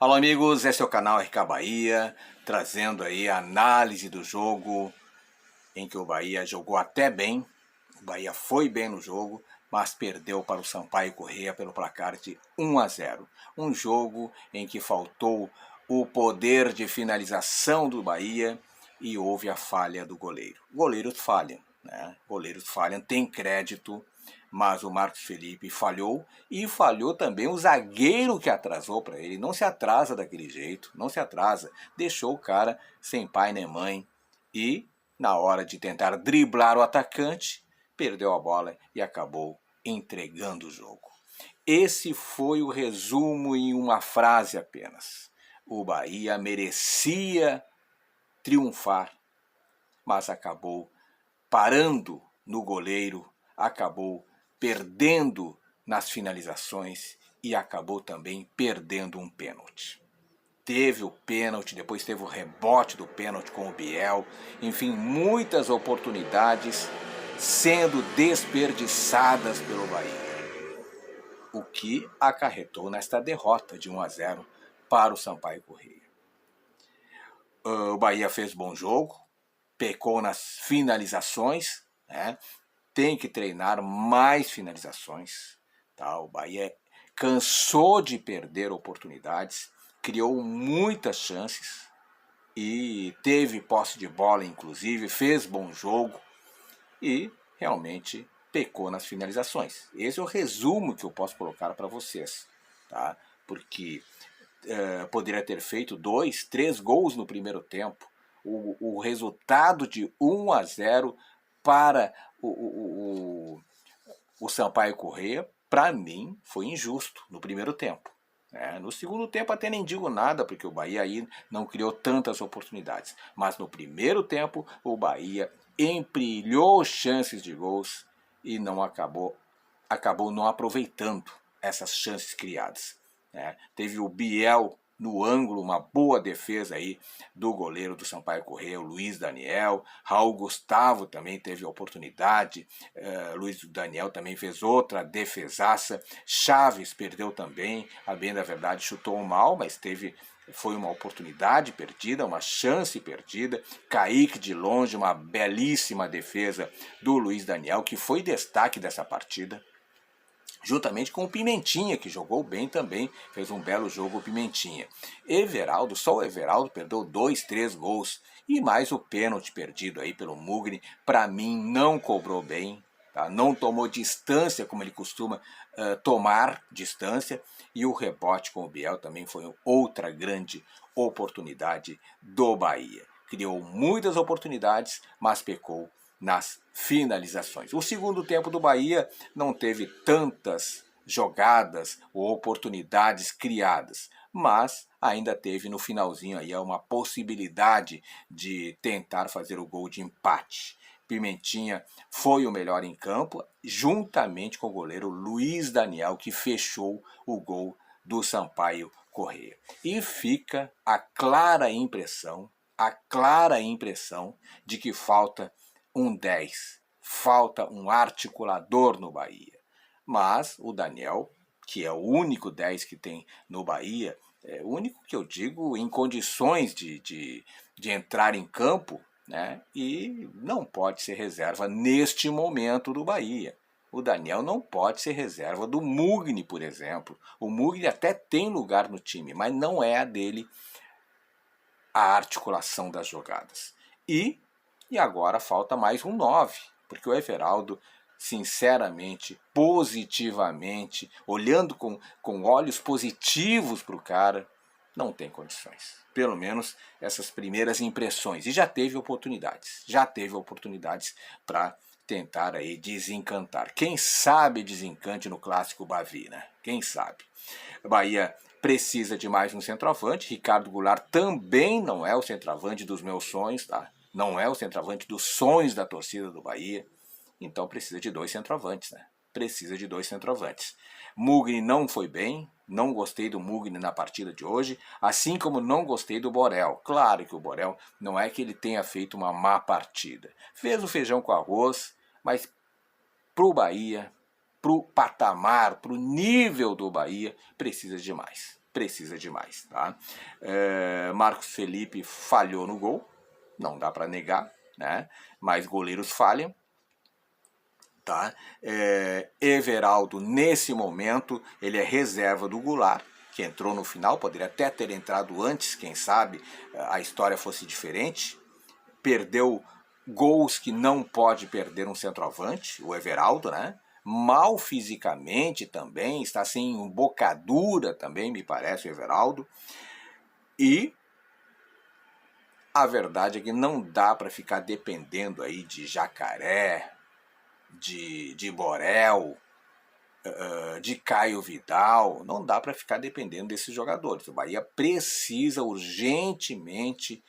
Alô amigos, esse é o canal RK Bahia, trazendo aí a análise do jogo em que o Bahia jogou até bem. O Bahia foi bem no jogo, mas perdeu para o Sampaio Corrêa pelo placar de 1-0. Um jogo em que faltou o poder de finalização do Bahia e houve a falha do goleiro. Goleiros falham, né? Goleiros falham, tem crédito, mas o Marcos Felipe falhou e falhou também o zagueiro que atrasou para ele. Não se atrasa daquele jeito, não se atrasa. Deixou o cara sem pai nem mãe e, na hora de tentar driblar o atacante, perdeu a bola e acabou entregando o jogo. Esse foi o resumo em uma frase apenas. O Bahia merecia triunfar, mas acabou parando no goleiro, acabou perdendo nas finalizações e acabou também perdendo um pênalti. Teve o pênalti, depois teve o rebote do pênalti com o Biel, enfim, muitas oportunidades sendo desperdiçadas pelo Bahia, o que acarretou nesta derrota de 1-0 para o Sampaio Corrêa. O Bahia fez bom jogo, pecou nas finalizações, né? Tem que treinar mais finalizações. Tá? O Bahia cansou de perder oportunidades, criou muitas chances e teve posse de bola, inclusive, fez bom jogo e realmente pecou nas finalizações. Esse é o resumo que eu posso colocar para vocês, tá? Porque poderia ter feito 2, 3 gols no primeiro tempo. O resultado de 1-0 para o Sampaio Corrêa, para mim, foi injusto no primeiro tempo. No segundo tempo até nem digo nada, porque o Bahia aí não criou tantas oportunidades. Mas no primeiro tempo, o Bahia empilhou chances de gols e não acabou não aproveitando essas chances criadas. Teve o Biel no ângulo, uma boa defesa aí do goleiro do Sampaio Corrêa, o Luiz Daniel. Raul Gustavo também teve a oportunidade, Luiz Daniel também fez outra defesaça. Chaves perdeu também, a bem da verdade chutou mal, mas foi uma oportunidade perdida, uma chance perdida. Kaique de longe, uma belíssima defesa do Luiz Daniel, que foi destaque dessa partida, juntamente com o Pimentinha, que jogou bem também, fez um belo jogo o Pimentinha. Everaldo, só o Everaldo perdeu 2, 3 gols, e mais o pênalti perdido aí pelo Mugni, para mim não cobrou bem, tá? Não tomou distância como ele costuma tomar distância, e o rebote com o Biel também foi outra grande oportunidade do Bahia. Criou muitas oportunidades, mas pecou nas finalizações. O segundo tempo do Bahia não teve tantas jogadas ou oportunidades criadas, mas ainda teve no finalzinho aí uma possibilidade de tentar fazer o gol de empate. Pimentinha foi o melhor em campo, juntamente com o goleiro Luiz Daniel, que fechou o gol do Sampaio Corrêa. E fica a clara impressão de que falta um 10, falta um articulador no Bahia. Mas o Daniel, que é o único 10 que tem no Bahia, é o único que eu digo em condições de entrar em campo, né? E não pode ser reserva neste momento do Bahia. O Daniel não pode ser reserva do Mugni, por exemplo. O Mugni até tem lugar no time, mas não é a dele a articulação das jogadas. E agora falta mais um 9, porque o Everaldo, sinceramente, positivamente, olhando com olhos positivos para o cara, não tem condições. Pelo menos essas primeiras impressões. E já teve oportunidades para tentar aí desencantar. Quem sabe desencante no clássico Bavi, né? Quem sabe? Bahia precisa de mais um centroavante. Ricardo Goulart também não é o centroavante dos meus sonhos, tá? Não é o centroavante dos sonhos da torcida do Bahia. Então precisa de 2 centroavantes, né? Precisa de 2 centroavantes. Mugni não foi bem, não gostei do Mugni na partida de hoje, assim como não gostei do Borel. Claro que o Borel não é que ele tenha feito uma má partida. Fez o feijão com arroz, mas pro Bahia, pro patamar, pro nível do Bahia, precisa de mais. precisa de mais, tá? Marcos Felipe falhou no gol, não dá para negar, né? Mas goleiros falham. Tá? Everaldo, nesse momento, ele é reserva do Goulart, que entrou no final, poderia até ter entrado antes, quem sabe a história fosse diferente. Perdeu gols que não pode perder um centroavante, o Everaldo, né? Mal fisicamente também, está sem embocadura também, me parece, o Everaldo. E a verdade é que não dá para ficar dependendo aí de Jacaré, de Borel, de Caio Vidal. Não dá para ficar dependendo desses jogadores. O Bahia precisa urgentemente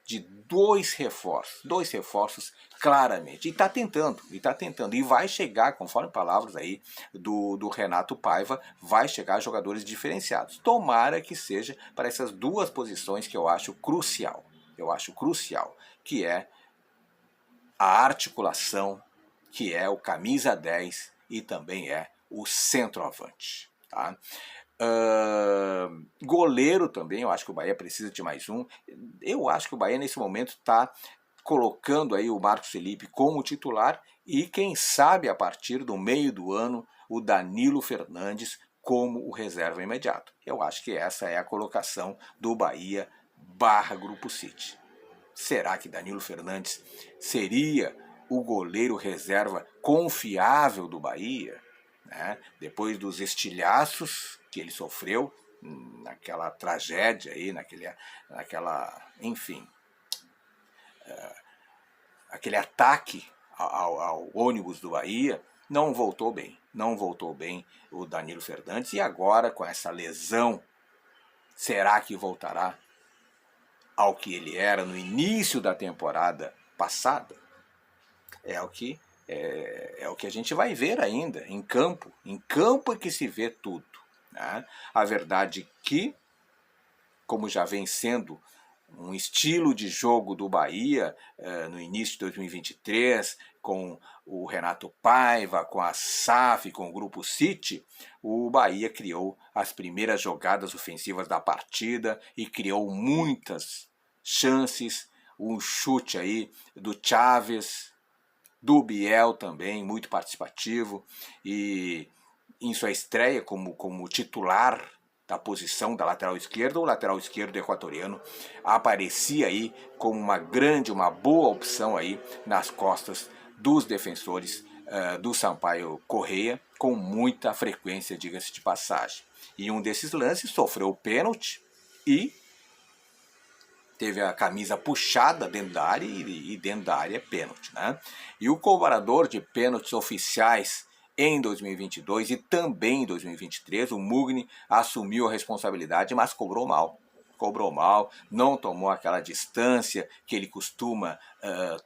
de dois reforços claramente. E está tentando, e vai chegar, conforme palavras aí do Renato Paiva, vai chegar jogadores diferenciados. Tomara que seja para essas duas posições que eu acho crucial, que é a articulação, que é o camisa 10 e também é o centroavante. Tá? Goleiro também, eu acho que o Bahia precisa de mais um. Eu acho que o Bahia nesse momento está colocando aí o Marcos Felipe como titular e quem sabe a partir do meio do ano o Danilo Fernandes como o reserva imediato. Eu acho que essa é a colocação do Bahia / Grupo City. Será que Danilo Fernandes seria o goleiro reserva confiável do Bahia? Né? Depois dos estilhaços que ele sofreu naquela tragédia aí, enfim, aquele ataque ao ônibus do Bahia, não voltou bem o Danilo Fernandes. E agora com essa lesão, será que voltará ao que ele era no início da temporada passada? É o que a gente vai ver ainda em campo. Em campo é que se vê tudo. Né? A verdade que, como já vem sendo um estilo de jogo do Bahia no início de 2023, com o Renato Paiva, com a SAF, com o Grupo City, o Bahia criou as primeiras jogadas ofensivas da partida e criou muitas chances, um chute aí do Chaves, do Biel também, muito participativo, e em sua estreia como titular da posição da lateral esquerda, o lateral esquerdo equatoriano aparecia aí como uma boa opção aí nas costas dos defensores do Sampaio Corrêa, com muita frequência, diga-se de passagem. E um desses lances sofreu o pênalti e teve a camisa puxada dentro da área e dentro da área é pênalti, né? E o cobrador de pênaltis oficiais em 2022 e também em 2023, o Mugni assumiu a responsabilidade, mas cobrou mal, não tomou aquela distância que ele costuma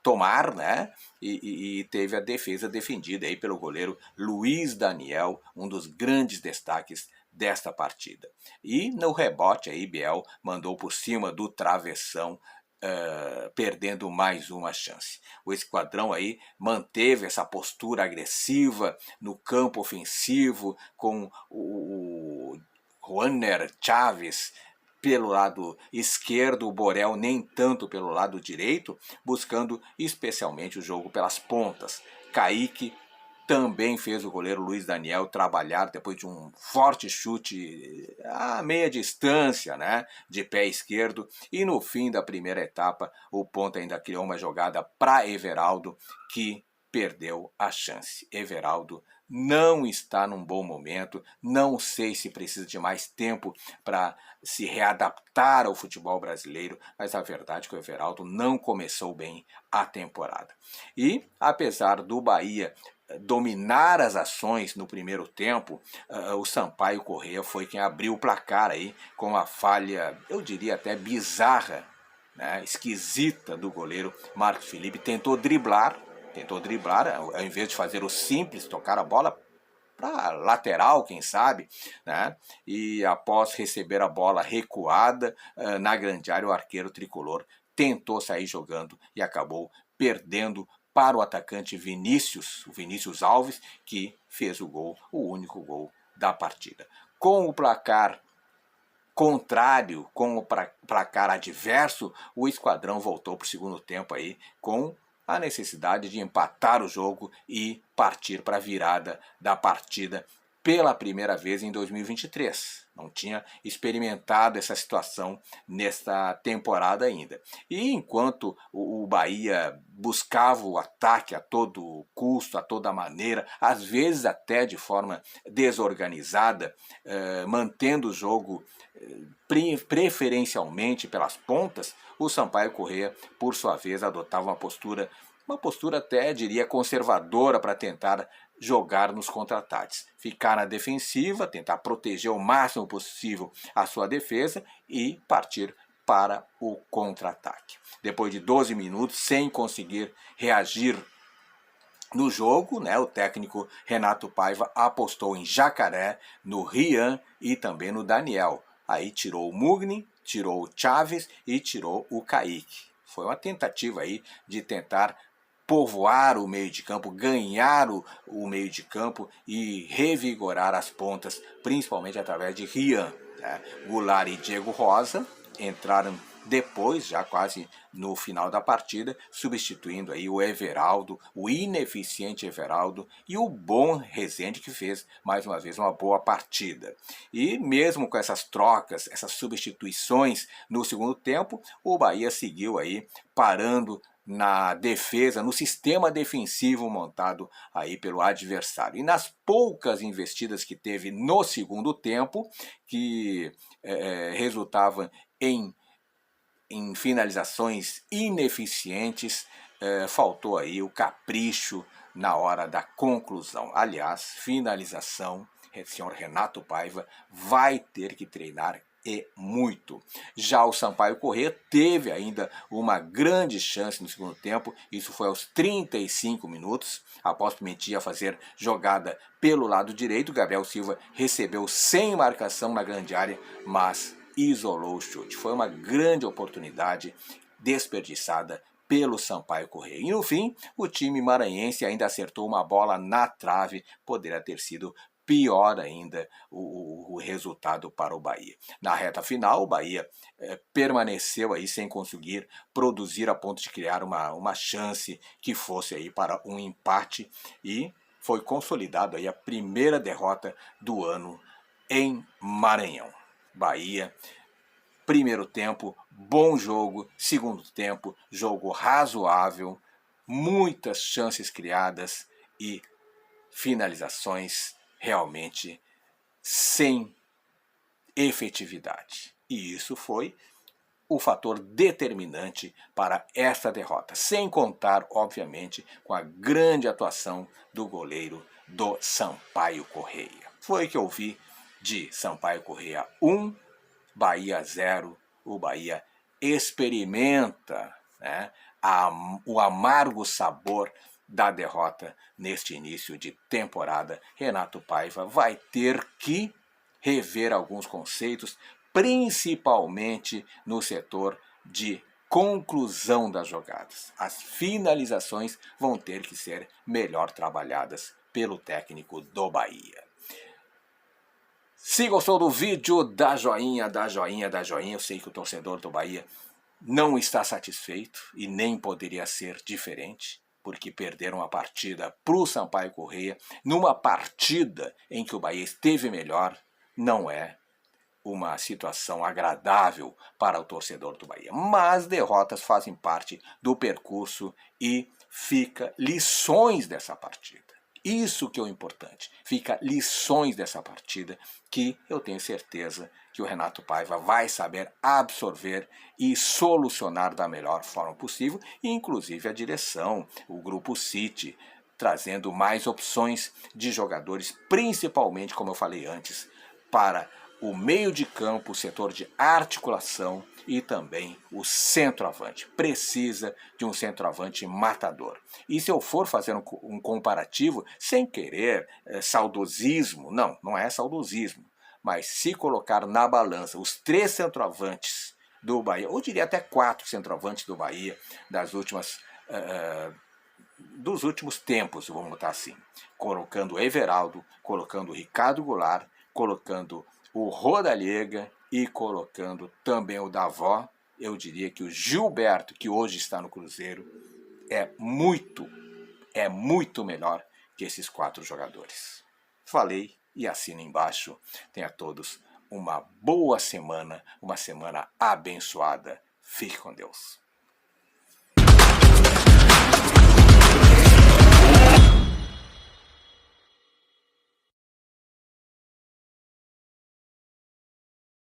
tomar, né? E teve a defesa defendida aí pelo goleiro Luiz Daniel, um dos grandes destaques desta partida. E no rebote aí Biel mandou por cima do travessão, perdendo mais uma chance. O esquadrão aí manteve essa postura agressiva no campo ofensivo, com o Juaner Chaves pelo lado esquerdo, o Borel nem tanto pelo lado direito, buscando especialmente o jogo pelas pontas. Kaique também fez o goleiro Luiz Daniel trabalhar depois de um forte chute a meia distância, né, de pé esquerdo. E no fim da primeira etapa, o ponta ainda criou uma jogada para Everaldo, que perdeu a chance. Everaldo não está num bom momento, não sei se precisa de mais tempo para se readaptar ao futebol brasileiro, mas a verdade é que o Everaldo não começou bem a temporada. E apesar do Bahia dominar as ações no primeiro tempo, o Sampaio Corrêa foi quem abriu o placar aí com uma falha, eu diria até bizarra, né, esquisita do goleiro Marcos Felipe. Tentou driblar, ao invés de fazer o simples, tocar a bola para lateral, quem sabe, né? E após receber a bola recuada na grande área, o arqueiro tricolor tentou sair jogando e acabou perdendo para o atacante Vinícius Alves, que fez o único gol da partida. Com o placar contrário, com o placar adverso, o Esquadrão voltou para o segundo tempo aí com a necessidade de empatar o jogo e partir para a virada da partida pela primeira vez em 2023. Não tinha experimentado essa situação nesta temporada ainda. E enquanto o Bahia buscava o ataque a todo custo, a toda maneira, às vezes até de forma desorganizada, mantendo o jogo preferencialmente pelas pontas, o Sampaio Corrêa, por sua vez, adotava uma postura até, diria, conservadora para tentar jogar nos contra-ataques. Ficar na defensiva, tentar proteger o máximo possível a sua defesa e partir para o contra-ataque. Depois de 12 minutos, sem conseguir reagir no jogo, o técnico Renato Paiva apostou em Jacaré, no Rian e também no Daniel. Aí tirou o Mugni, tirou o Chaves e tirou o Kaique. Foi uma tentativa aí de tentar povoar o meio de campo, ganhar o meio de campo e revigorar as pontas, principalmente através de Rian. Goulart e Diego Rosa entraram depois, já quase no final da partida, substituindo aí o Everaldo, o ineficiente Everaldo e o bom Rezende, que fez mais uma vez uma boa partida. E mesmo com essas trocas, essas substituições no segundo tempo, o Bahia seguiu aí parando na defesa, no sistema defensivo montado aí pelo adversário. E nas poucas investidas que teve no segundo tempo, que resultavam em finalizações ineficientes, faltou aí o capricho na hora da conclusão. Aliás, finalização, o senhor Renato Paiva vai ter que treinar e muito. Já o Sampaio Corrêa teve ainda uma grande chance no segundo tempo, isso foi aos 35 minutos, após Pimentinha fazer jogada pelo lado direito, Gabriel Silva recebeu sem marcação na grande área, mas isolou o chute. Foi uma grande oportunidade desperdiçada pelo Sampaio Corrêa. E no fim, o time maranhense ainda acertou uma bola na trave, poderia ter sido pior ainda o resultado para o Bahia. Na reta final, o Bahia permaneceu aí sem conseguir produzir a ponto de criar uma chance que fosse aí para um empate e foi consolidado aí a primeira derrota do ano em Maranhão. Bahia, primeiro tempo, bom jogo, segundo tempo, jogo razoável, muitas chances criadas e finalizações realmente sem efetividade. E isso foi o fator determinante para esta derrota, sem contar, obviamente, com a grande atuação do goleiro do Sampaio Corrêa. Foi o que eu vi de Sampaio Corrêa 1, Bahia 0. O Bahia experimenta o amargo sabor da derrota neste início de temporada. Renato Paiva vai ter que rever alguns conceitos, principalmente no setor de conclusão das jogadas. As finalizações vão ter que ser melhor trabalhadas pelo técnico do Bahia. Se gostou do vídeo, dá joinha, dá joinha, dá joinha. Eu sei que o torcedor do Bahia não está satisfeito e nem poderia ser diferente, porque perderam a partida para o Sampaio Corrêa, numa partida em que o Bahia esteve melhor. Não é uma situação agradável para o torcedor do Bahia. Mas derrotas fazem parte do percurso e fica lições dessa partida. Isso que é o importante. Fica lições dessa partida que eu tenho certeza que o Renato Paiva vai saber absorver e solucionar da melhor forma possível, e inclusive a direção, o Grupo City, trazendo mais opções de jogadores, principalmente, como eu falei antes, para o meio de campo, o setor de articulação e também o centroavante. Precisa de um centroavante matador. E se eu for fazer um comparativo, sem querer saudosismo, não é saudosismo, mas se colocar na balança os 3 centroavantes do Bahia, ou diria até 4 centroavantes do Bahia, dos últimos tempos, vamos botar assim, colocando o Everaldo, colocando o Ricardo Goulart, colocando o Rodallega e colocando também o Davó, eu diria que o Gilberto, que hoje está no Cruzeiro, é muito melhor que esses 4 jogadores. Falei e assina embaixo. Tenha todos uma boa semana, uma semana abençoada. Fique com Deus.